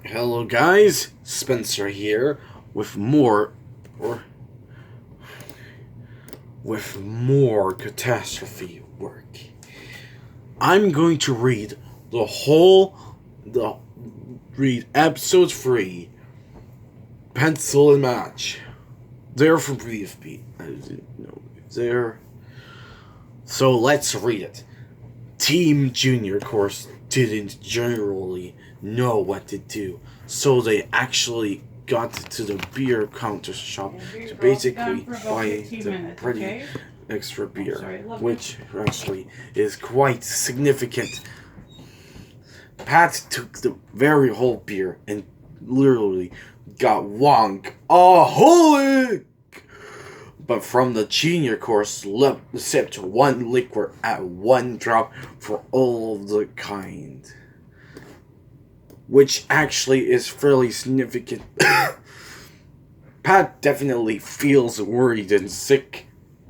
Hello guys, Spencer here with more catastrophe work. I'm going to read read episode 3, Pencil and Match. They're from BFP. I didn't know there. So let's read it. Team Junior, of course, didn't generally know what to do, so they actually got to the beer counter shop to basically buy the pretty extra beer, which actually is quite significant. Pat took the very whole beer and literally got wonk aholic. But from the junior course, sipped one liquor at one drop for all of the kind, which actually is fairly significant. Pat definitely feels worried and sick,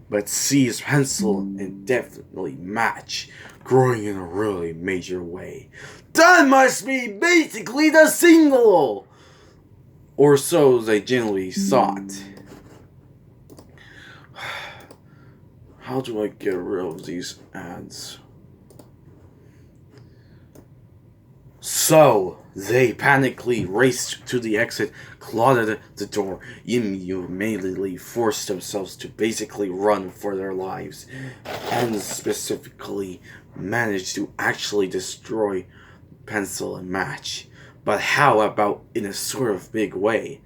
but sees Pencil and definitely Match growing in a really major way. That must be basically the single! Or so they generally thought. How do I get rid of these ads? So, they panically raced to the exit, clawed at the door, immediately forced themselves to basically run for their lives, and specifically managed to actually destroy Pencil and Match. But how about in a sort of big way?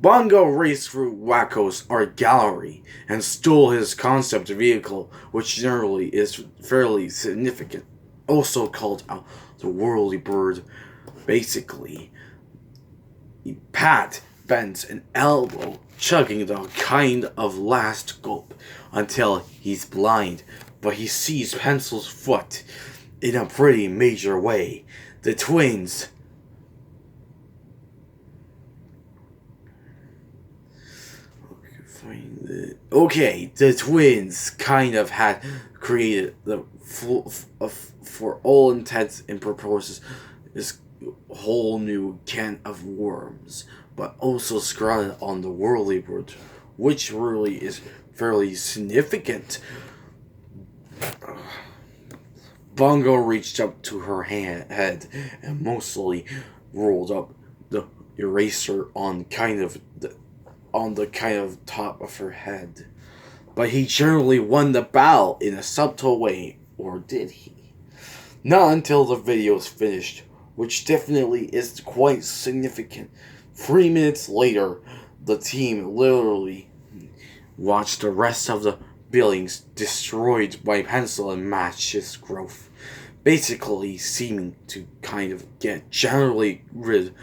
Bongo raced through Wacko's art gallery and stole his concept vehicle, which generally is fairly significant, also called out the Whirlybird. Basically, Pat bends an elbow, chugging the kind of last gulp until he's blind, but he sees Pencil's foot in a pretty major way. The twins the twins kind of had created the for all intents and purposes, this whole new can of worms, but also scrawled on the Whirlybird, which really is fairly significant. Bongo reached up to her head and mostly rolled up the eraser on the kind of top of her head. But he generally won the battle in a subtle way, or did he? Not until the video is finished, which definitely is quite significant. 3 minutes later, the team literally watched the rest of the buildings destroyed by Pencil and Match's growth, basically seeming to kind of get generally rid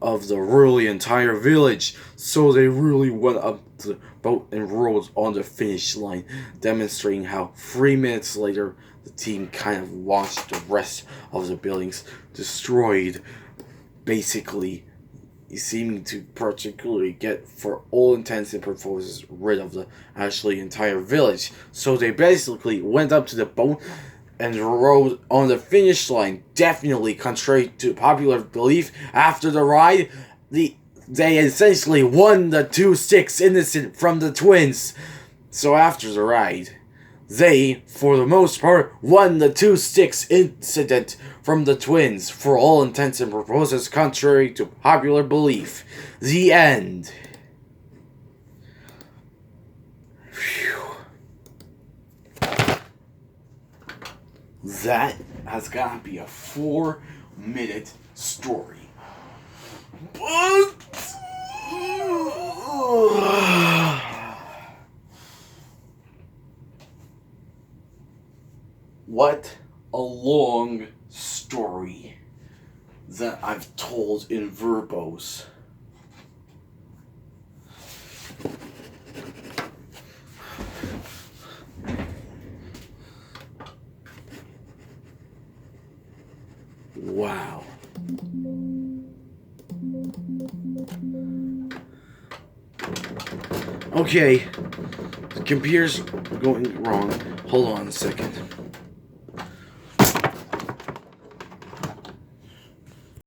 of the really entire village. So they really went up to the boat and rowed on the finish line, demonstrating how 3 minutes later the team kind of watched the rest of the buildings destroyed, basically seeming to particularly get, for all intents and purposes, rid of the actually entire village. So they basically went up to the boat and rode on the finish line. Definitely contrary to popular belief, after the ride, they essentially won the 2-6 innocent from the twins. So after the ride, they, for the most part, won the 2-6 incident from the twins, for all intents and purposes, contrary to popular belief. The end. That has got to be a 4-minute story. But what a long story that I've told in verbose. Wow. Okay, the computer's going wrong. Hold on a second.